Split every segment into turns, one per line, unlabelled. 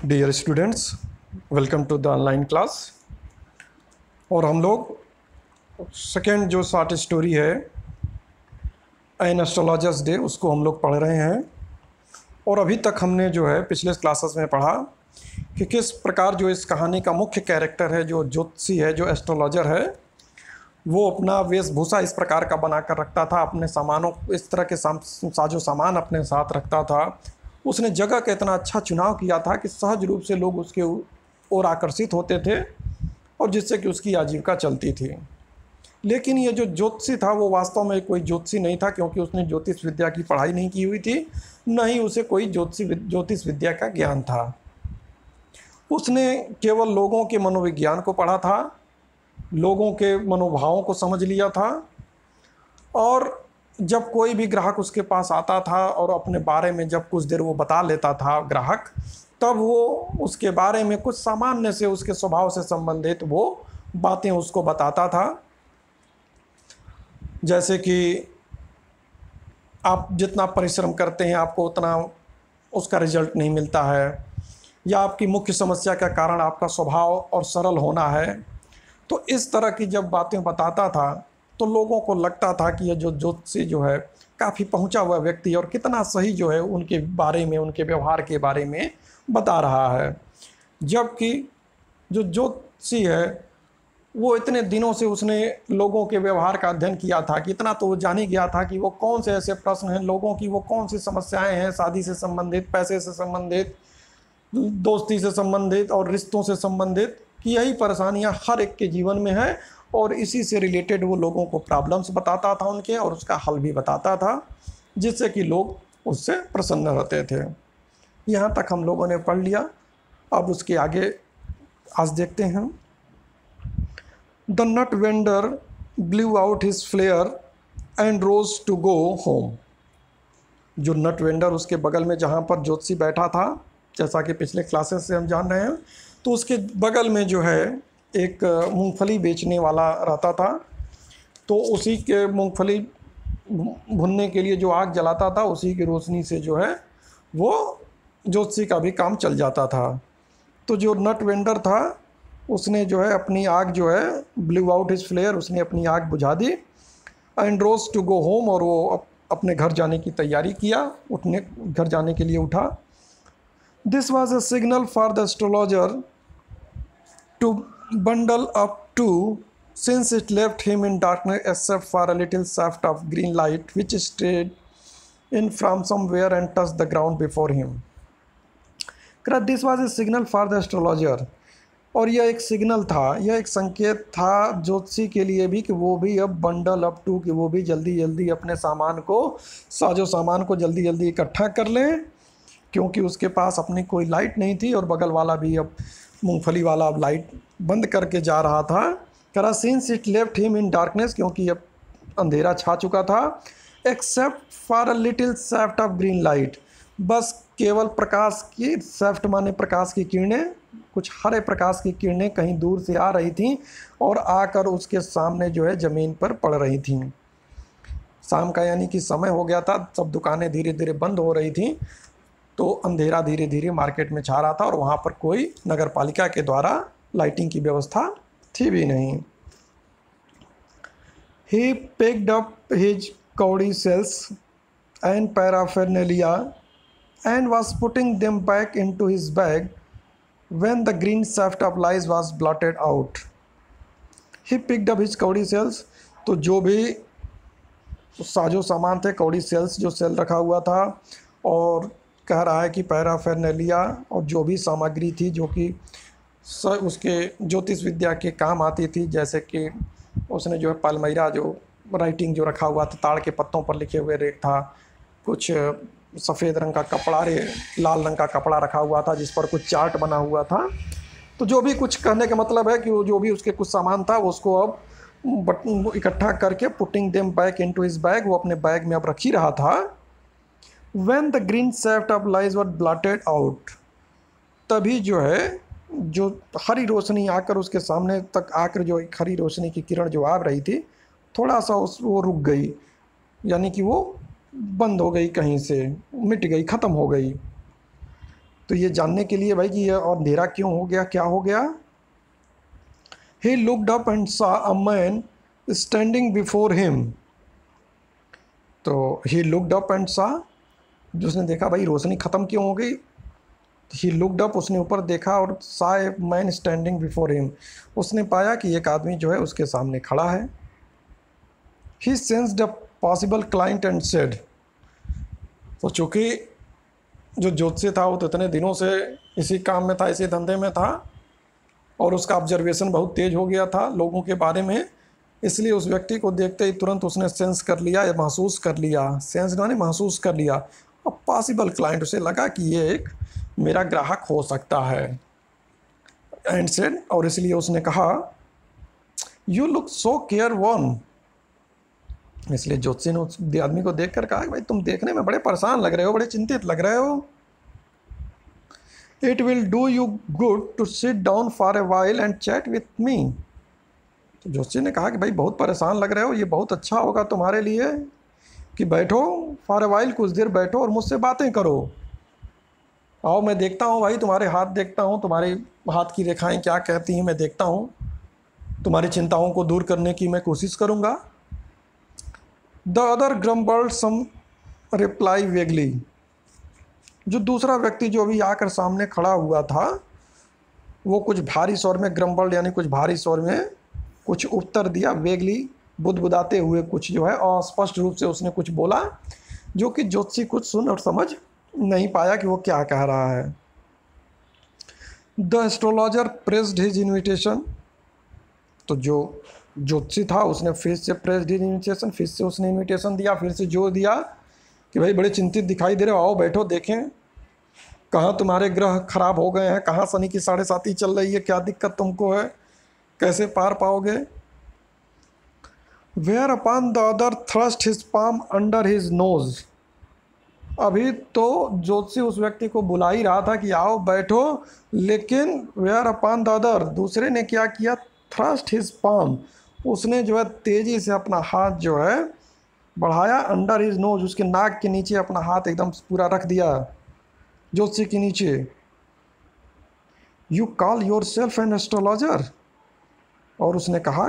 Dear students, welcome to the online class. और हम लोग सेकेंड जो शॉर्ट स्टोरी है एन एस्ट्रोलॉजर्स डे उसको हम लोग पढ़ रहे हैं। और अभी तक हमने जो है पिछले क्लासेस में पढ़ा कि किस प्रकार जो इस कहानी का मुख्य कैरेक्टर है, जो ज्योतिषी है, जो एस्ट्रोलॉजर है, वो अपना वेशभूषा इस प्रकार का बना कर रखता था, अपने सामानों इस तरह के साजो सामान अपने साथ रखता था। उसने जगह का इतना अच्छा चुनाव किया था कि सहज रूप से लोग उसके ओर आकर्षित होते थे और जिससे कि उसकी आजीविका चलती थी। लेकिन ये जो ज्योतिषी था वो वास्तव में कोई ज्योतिषी नहीं था, क्योंकि उसने ज्योतिष विद्या की पढ़ाई नहीं की हुई थी, न ही उसे कोई ज्योतिष विद्या का ज्ञान था। उसने केवल लोगों के मनोविज्ञान को पढ़ा था, लोगों के मनोभावों को समझ लिया था। और जब कोई भी ग्राहक उसके पास आता था और अपने बारे में जब कुछ देर वो बता लेता था ग्राहक, तब वो उसके बारे में कुछ सामान्य से उसके स्वभाव से संबंधित वो बातें उसको बताता था। जैसे कि आप जितना परिश्रम करते हैं आपको उतना उसका रिजल्ट नहीं मिलता है, या आपकी मुख्य समस्या का कारण आपका स्वभाव और सरल होना है। तो इस तरह की जब बातें बताता था तो लोगों को लगता था कि यह जो ज्योतिषी जो है काफ़ी पहुंचा हुआ व्यक्ति और कितना सही जो है उनके बारे में, उनके व्यवहार के बारे में बता रहा है। जबकि जो ज्योतिषी है वो इतने दिनों से उसने लोगों के व्यवहार का अध्ययन किया था कि इतना तो वो जान ही गया था कि वो कौन से ऐसे प्रश्न हैं लोगों की, वो कौन सी समस्याएं हैं शादी से संबंधित, पैसे से संबंधित, दोस्ती से संबंधित और रिश्तों से संबंधित, कि यही परेशानियां हर एक के जीवन में है। और इसी से रिलेटेड वो लोगों को प्रॉब्लम्स बताता था उनके, और उसका हल भी बताता था, जिससे कि लोग उससे प्रसन्न रहते थे। यहाँ तक हम लोगों ने पढ़ लिया। अब उसके आगे आज देखते हैं। The nut vendor blew out his flare and rose to go home. जो नट वेंडर उसके बगल में जहाँ पर ज्योतिषी बैठा था, जैसा कि पिछले क्लासेस से हम जान रहे हैं, तो उसके बगल में जो है एक मूंगफली बेचने वाला रहता था। तो उसी के मूंगफली भुनने के लिए जो आग जलाता था, उसी की रोशनी से जो है वो ज्योतिषी का भी काम चल जाता था। तो जो नट वेंडर था उसने जो है अपनी आग जो है ब्लू आउट हिज फ्लेयर, उसने अपनी आग बुझा दी। And rose to go home, और वो अपने घर जाने की तैयारी किया, घर जाने के लिए उठा। This was a signal for the astrologer to bundle up too, since it left him in darkness except for a little shaft of green light which strayed in from somewhere and touched the ground before him. This was a signal for the astrologer. और यह एक signal था, यह एक संकेत था ज्योतिषी के लिए भी कि वो भी अब बंडल अप टू, कि वो भी जल्दी जल्दी अपने साजो सामान को जल्दी जल्दी इकट्ठा कर लें, क्योंकि उसके पास अपनी कोई लाइट नहीं थी और बगल वाला भी अब मूंगफली वाला अब लाइट बंद करके जा रहा था। करा since it left him in darkness, क्योंकि अब अंधेरा छा चुका था। Except for a little shaft of green light, बस केवल प्रकाश की, सैफ्ट माने प्रकाश की किरणें, कुछ हरे प्रकाश की किरणें कहीं दूर से आ रही थीं और आकर उसके सामने जो है ज़मीन पर पड़ रही थीं। शाम का यानी कि समय हो गया था, सब दुकानें धीरे धीरे बंद हो रही थीं, तो अंधेरा धीरे धीरे मार्केट में छा रहा था और वहाँ पर कोई नगर पालिका के द्वारा लाइटिंग की व्यवस्था थी भी नहीं। He picked up his cowrie shells and paraphernalia and was putting them back into his bag when the green shaft of light was blotted out. He picked up his cowrie shells, तो जो भी साजो सामान थे, कौड़ी sales जो cell रखा हुआ था, और कह रहा है कि पैराफेरनेलिया और जो भी सामग्री थी जो कि उसके ज्योतिष विद्या के काम आती थी, जैसे कि उसने जो है पालमैरा जो राइटिंग जो रखा हुआ था, ताड़ के पत्तों पर लिखे हुए रेख था, कुछ सफ़ेद रंग का कपड़ा, लाल रंग का कपड़ा रखा हुआ था जिस पर कुछ चार्ट बना हुआ था। तो जो भी कुछ कहने का मतलब है कि वो जो भी उसके कुछ सामान था उसको अब इकट्ठा करके putting them back into his bag, वो अपने बैग में अब रख ही रहा था। When the green shaft of light was blotted out, तभी जो है जो हरी रोशनी आकर उसके सामने तक आकर जो एक हरी रोशनी की किरण जो आ रही थी, थोड़ा सा वो रुक गई, यानी कि वो बंद हो गई, कहीं से मिट गई, ख़त्म हो गई। तो ये जानने के लिए भाई कि ये और अंधेरा क्यों हो गया, क्या हो गया। He looked up and saw a man standing before him. तो he looked up and saw, जो उसने देखा भाई रोशनी ख़त्म क्यों हो गई। He looked up, उसने ऊपर देखा और saw a man standing before him, उसने पाया कि एक आदमी जो है उसके सामने खड़ा है। He sensed a possible client and said, तो चूँकि जो ज्योतिषी था वो तो इतने दिनों से इसी काम में था, इसी धंधे में था और उसका ऑब्जर्वेशन बहुत तेज हो गया था लोगों के बारे में, इसलिए उस व्यक्ति को देखते ही तुरंत उसने सेंस कर लिया या महसूस कर लिया, सेंस माने महसूस कर लिया, अब पॉसिबल क्लाइंट, उसे लगा कि ये एक मेरा ग्राहक हो सकता है। एंड सेड, और इसलिए उसने कहा, you look so care one, इसलिए ज्योतिषी ने उस आदमी को देखकर कहा कि भाई तुम देखने में बड़े परेशान लग रहे हो, बड़े चिंतित लग रहे हो। It will do you good to sit down for a while and chat with me. तो जोशी ने कहा कि भाई बहुत परेशान लग रहे हो, ये बहुत अच्छा होगा तुम्हारे लिए कि बैठो फॉर ए वाइल, कुछ देर बैठो और मुझसे बातें करो। आओ मैं देखता हूँ भाई, तुम्हारे हाथ देखता हूँ, तुम्हारे हाथ की रेखाएं क्या कहती हैं मैं देखता हूँ, तुम्हारी चिंताओं को दूर करने की मैं कोशिश करूँगा। The other grumbled some reply vaguely, जो दूसरा व्यक्ति जो अभी आकर सामने खड़ा हुआ था वो कुछ भारी स्वर में, ग्रम्बल्ड यानी कुछ भारी स्वर में कुछ उत्तर दिया, वेगली बुदबुदाते हुए कुछ जो है और स्पष्ट रूप से उसने कुछ बोला जो कि ज्योतिषी कुछ सुन और समझ नहीं पाया कि वो क्या कह रहा है। The astrologer pressed his invitation, तो जो ज्योतिषी था उसने फिर से प्रेस्ड हिज इन्विटेशन, फिर से उसने इन्विटेशन दिया, फिर से जोर दिया कि भाई बड़े चिंतित दिखाई दे रहे हो, आओ बैठो, देखें कहाँ तुम्हारे ग्रह खराब हो गए हैं, कहाँ शनि की 7.5 चल रही है, क्या दिक्कत तुमको है, कैसे पार पाओगे। Whereupon the other thrust his palm under his nose, अभी तो ज्योतिषी उस व्यक्ति को बुला ही रहा था कि आओ बैठो, लेकिन वेयर अपॉन द अदर, दूसरे ने क्या किया, थ्रस्ट हिज पाम, उसने जो है तेजी से अपना हाथ जो है बढ़ाया, अंडर हिज नोज, उसके नाक के नीचे अपना हाथ एकदम पूरा रख दिया ज्योतिषी के नीचे। You call your self an astrologer, और उसने कहा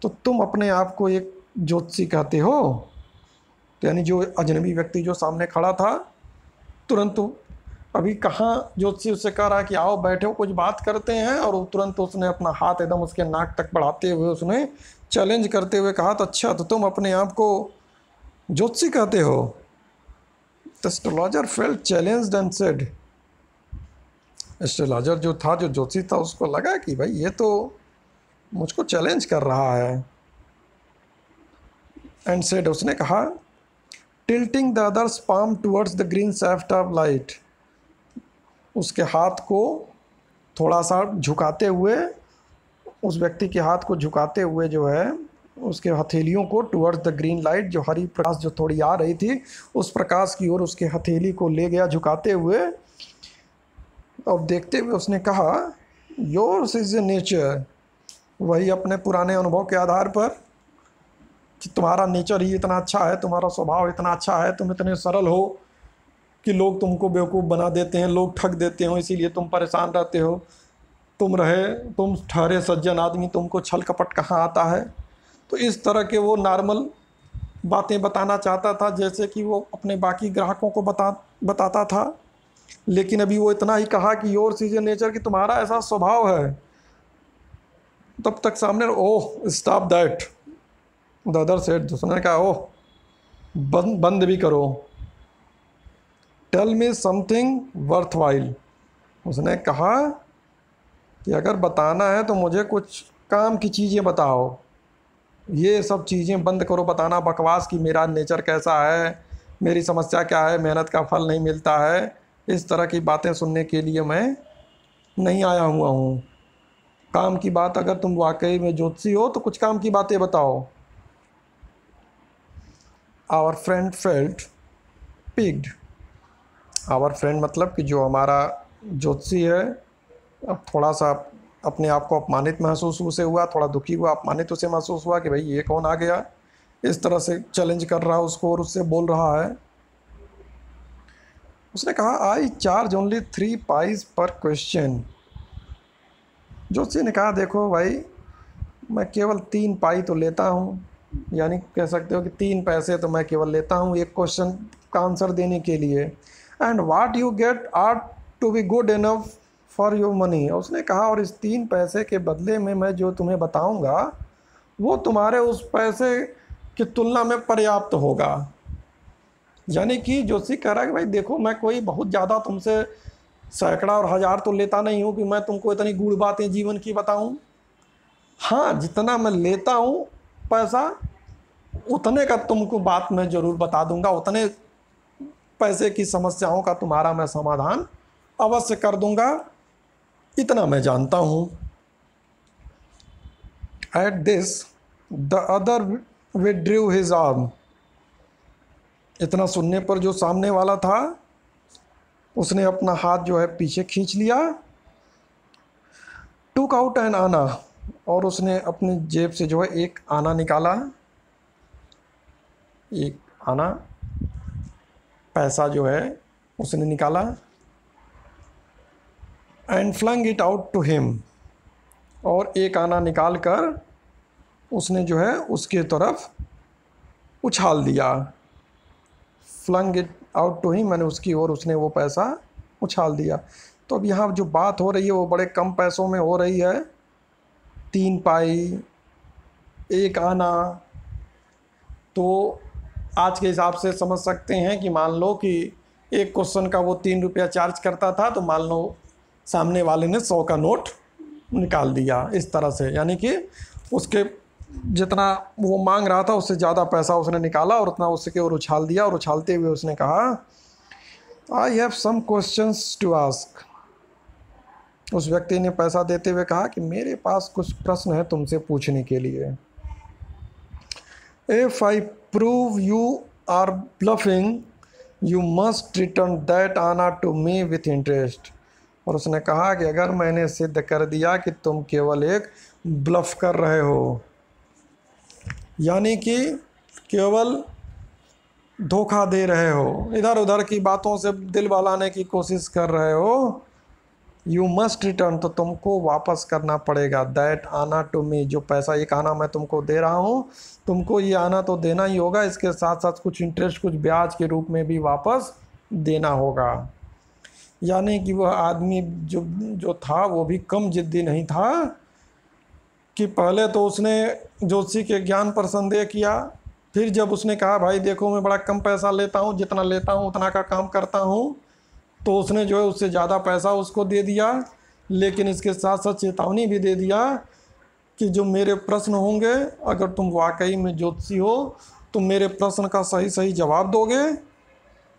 तो तुम अपने आप को एक ज्योतिषी कहते हो। तो यानी जो अजनबी व्यक्ति जो सामने खड़ा था, तुरंत अभी कहाँ ज्योतिषी उससे कह रहा है कि आओ बैठो कुछ बात करते हैं, और तुरंत उसने अपना हाथ एकदम उसके नाक तक बढ़ाते हुए उसने चैलेंज करते हुए कहा, तो अच्छा तो तुम अपने आप को ज्योतिषी कहते हो। The astrologer felt challenged and said, astrologer जो था, जो ज्योतिषी था, उसको लगा कि भाई ये तो मुझको चैलेंज कर रहा है। एंड सेड, उसने कहा, tilting the others palm towards the green shaft of light, उसके हाथ को थोड़ा सा झुकाते हुए, उस व्यक्ति के हाथ को झुकाते हुए जो है उसके हथेलियों को टुवर्ड्स द ग्रीन लाइट, जो हरी प्रकाश जो थोड़ी आ रही थी उस प्रकाश की ओर उसके हथेली को ले गया झुकाते हुए, और देखते हुए उसने कहा, योर्स इज ए नेचर, वही अपने पुराने अनुभव के आधार पर कि तुम्हारा नेचर ही इतना अच्छा है, तुम्हारा स्वभाव इतना अच्छा है, तुम इतने सरल हो कि लोग तुमको बेवकूफ़ बना देते हैं, लोग ठग देते हो, इसीलिए तुम परेशान रहते हो, तुम ठहरे सज्जन आदमी, तुमको छल कपट कहाँ आता है। तो इस तरह के वो नॉर्मल बातें बताना चाहता था, जैसे कि वो अपने बाकी ग्राहकों को बताता था, लेकिन अभी वो इतना ही कहा कि योर सीज नेचर, कि तुम्हारा ऐसा स्वभाव है। तब तक सामने, oh stop that, the other said, उसने कहा, ओह बंद भी करो, tell me something worthwhile, उसने कहा कि अगर बताना है तो मुझे कुछ काम की चीज़ें बताओ, ये सब चीज़ें बंद करो बताना बकवास कि मेरा नेचर कैसा है, मेरी समस्या क्या है, मेहनत का फल नहीं मिलता है, इस तरह की बातें सुनने के लिए मैं नहीं आया हुआ हूँ। काम की बात, अगर तुम वाकई में ज्योतिषी हो तो कुछ काम की बातें बताओ। Our friend felt piqued, our friend मतलब कि जो हमारा ज्योतिषी है, अब थोड़ा सा अपने आप को अपमानित महसूस उसे हुआ, थोड़ा दुखी हुआ, अपमानित उसे महसूस हुआ कि भाई ये कौन आ गया, इस तरह से चैलेंज कर रहा है उसको और उससे बोल रहा है। उसने कहा आई चार्ज ओनली 3 पाइस पर क्वेश्चन। जोशी ने कहा देखो भाई, मैं केवल 3 पाई तो लेता हूँ, यानी कह सकते हो कि 3 पैसे तो मैं केवल लेता हूँ एक क्वेश्चन का आंसर देने के लिए। And what you get are to be good enough for your money. उसने कहा और इस 3 पैसे के बदले में मैं जो तुम्हें बताऊँगा वो तुम्हारे उस पैसे की तुलना में पर्याप्त होगा। यानी कि जोशी कह रहा है कि भाई देखो, मैं कोई बहुत ज़्यादा तुमसे सैकड़ा और हज़ार तो लेता नहीं हूँ कि मैं तुमको इतनी गूढ़ बातें जीवन की बताऊँ। हाँ, जितना मैं लेता हूँ पैसा, उतने का तुमको बात मैं ज़रूर बता दूंगा, उतने पैसे की समस्याओं का तुम्हारा मैं समाधान अवश्य कर दूंगा, इतना मैं जानता हूँ। At this the other withdrew his arm. इतना सुनने पर जो सामने वाला था उसने अपना हाथ जो है पीछे खींच लिया। टुक आउट एन आना, और उसने अपनी जेब से जो है एक आना निकाला, एक आना पैसा जो है उसने निकाला। And flung it out to him, और एक आना निकाल कर उसने जो है उसके तरफ उछाल दिया। Flung it out to him मैंने उसकी ओर उसने वो पैसा उछाल दिया। तो अब यहाँ जो बात हो रही है वो बड़े कम पैसों में हो रही है, 3 पाई, एक आना। तो आज के हिसाब से समझ सकते हैं कि मान लो कि एक क्वेश्चन का वो 3 रुपया चार्ज करता था, तो मान लो सामने वाले ने 100 का नोट निकाल दिया इस तरह से, यानी कि उसके जितना वो मांग रहा था उससे ज़्यादा पैसा उसने निकाला और उतना उसके ओर उछाल दिया। और उछालते हुए उसने कहा I have some questions to ask. उस व्यक्ति ने पैसा देते हुए कहा कि मेरे पास कुछ प्रश्न है तुमसे पूछने के लिए। If I prove you are bluffing you must return that anna to me with interest. और उसने कहा कि अगर मैंने सिद्ध कर दिया कि तुम केवल एक ब्लफ कर रहे हो, यानी कि केवल धोखा दे रहे हो, इधर उधर की बातों से दिल बहलाने की कोशिश कर रहे हो, यू मस्ट रिटर्न, तो तुमको वापस करना पड़ेगा दैट आना टू मी, जो पैसा एक आना मैं तुमको दे रहा हूँ, तुमको ये आना तो देना ही होगा, इसके साथ साथ कुछ इंटरेस्ट, कुछ ब्याज के रूप में भी वापस देना होगा। यानी कि वह आदमी जो था वो भी कम जिद्दी नहीं था कि पहले तो उसने जोशी के ज्ञान पर संदेह किया, फिर जब उसने कहा भाई देखो मैं बड़ा कम पैसा लेता हूँ, जितना लेता हूँ उतना का काम करता हूँ, तो उसने जो है उससे ज़्यादा पैसा उसको दे दिया। लेकिन इसके साथ साथ चेतावनी भी दे दिया कि जो मेरे प्रश्न होंगे, अगर तुम वाकई में ज्योतिषी हो तो मेरे प्रश्न का सही सही जवाब दोगे,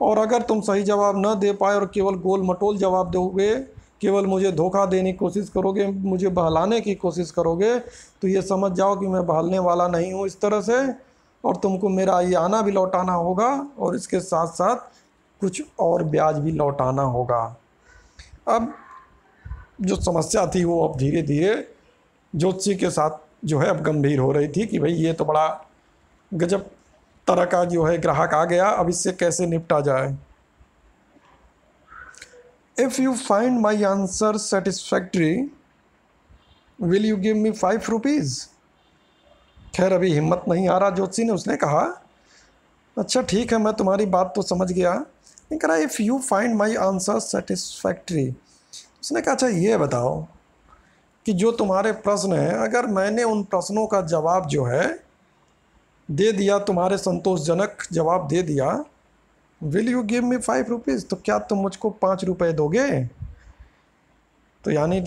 और अगर तुम सही जवाब न दे पाए और केवल गोल मटोल जवाब दोगे, केवल मुझे धोखा देने की कोशिश करोगे, मुझे बहलाने की कोशिश करोगे, तो ये समझ जाओ कि मैं बहलने वाला नहीं हूँ इस तरह से, और तुमको मेरा ये आना भी लौटाना होगा और इसके साथ साथ कुछ और ब्याज भी लौटाना होगा। अब जो समस्या थी वो अब धीरे धीरे ज्योतिषी के साथ जो है अब गंभीर हो रही थी कि भाई ये तो बड़ा गजब तरह का जो है ग्राहक आ गया, अब इससे कैसे निपटा जाए। If you find my answer satisfactory will you give me 5 rupees. खैर अभी हिम्मत नहीं आ रहा ज्योतिषी ने, उसने कहा अच्छा ठीक है मैं तुम्हारी बात तो समझ गया, नहीं कह रहा if you find my answer satisfactory. उसने कहा अच्छा ये बताओ कि जो तुम्हारे प्रश्न हैं, अगर मैंने उन प्रश्नों का जवाब जो है दे दिया, तुम्हारे संतोषजनक जवाब दे दिया, will you give me 5 rupees, तो क्या तुम मुझको 5 रुपये दोगे। तो यानी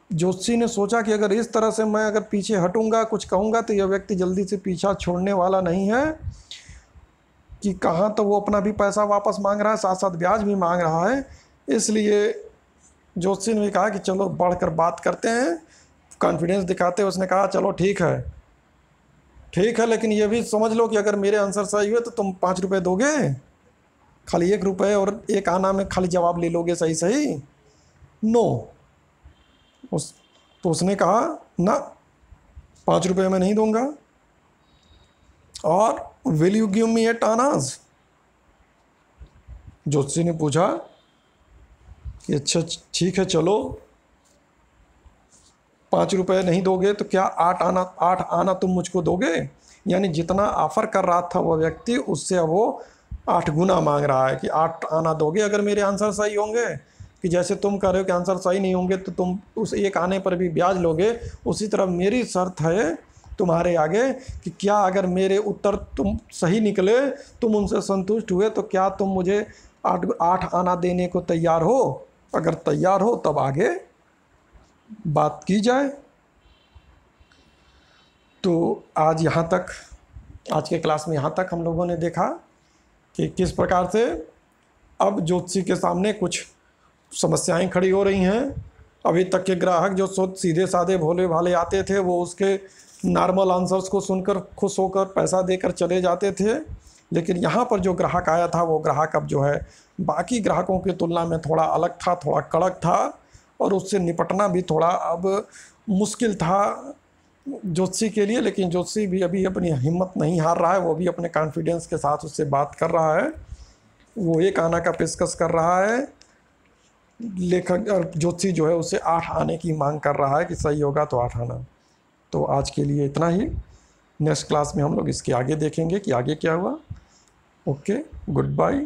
जोशी ने सोचा कि अगर इस तरह से मैं अगर पीछे हटूंगा, कुछ कहूँगा, तो यह व्यक्ति जल्दी से पीछा छोड़ने वाला नहीं है, कि कहाँ तो वो अपना भी पैसा वापस मांग रहा है, साथ साथ ब्याज भी मांग रहा है। इसलिए जोशी ने भी कहा कि चलो बढ़कर बात करते हैं। कॉन्फिडेंस दिखाते हुए उसने कहा चलो ठीक है, लेकिन ये भी समझ लो कि अगर मेरे आंसर सही हुए तो तुम 5 रुपये दोगे, खाली 1 रुपये और एक आना में खाली जवाब ले लोगे सही सही। नो, तो उसने कहा ना 5 रुपये मैं नहीं दूंगा। और विल यू गिव मी 8 आनाज, ज्योतिषी ने पूछा कि अच्छा ठीक है चलो, 5 रुपये नहीं दोगे तो क्या 8 आना तुम मुझको दोगे? यानी जितना ऑफर कर रहा था वो व्यक्ति, उससे अब वो 8 गुना मांग रहा है कि 8 आना दोगे अगर मेरे आंसर सही होंगे। कि जैसे तुम कह रहे हो कि आंसर सही नहीं होंगे तो तुम उस एक आने पर भी ब्याज लोगे, उसी तरह मेरी शर्त है तुम्हारे आगे कि क्या अगर मेरे उत्तर तुम सही निकले, तुम उनसे संतुष्ट हुए, तो क्या तुम मुझे 8 आना देने को तैयार हो? अगर तैयार हो तब आगे बात की जाए। तो आज के क्लास में यहाँ तक हम लोगों ने देखा कि किस प्रकार से अब ज्योतिषी के सामने कुछ समस्याएं खड़ी हो रही हैं। अभी तक के ग्राहक जो सीधे साधे भोले भाले आते थे, वो उसके नॉर्मल आंसर्स को सुनकर खुश होकर पैसा देकर चले जाते थे। लेकिन यहाँ पर जो ग्राहक आया था, वो ग्राहक अब जो है बाकी ग्राहकों की तुलना में थोड़ा अलग था, थोड़ा कड़क था, और उससे निपटना भी थोड़ा अब मुश्किल था ज्योतिषी के लिए। लेकिन ज्योतिषी भी अभी अपनी हिम्मत नहीं हार रहा है, वो भी अपने कॉन्फिडेंस के साथ उससे बात कर रहा है। वो 1 आना का पेशकश कर रहा है, लेखक और ज्योतिषी जो है उससे 8 आने की मांग कर रहा है कि सही होगा तो 8 आना। तो आज के लिए इतना ही। नेक्स्ट क्लास में हम लोग इसके आगे देखेंगे कि आगे क्या हुआ। Okay, good bye.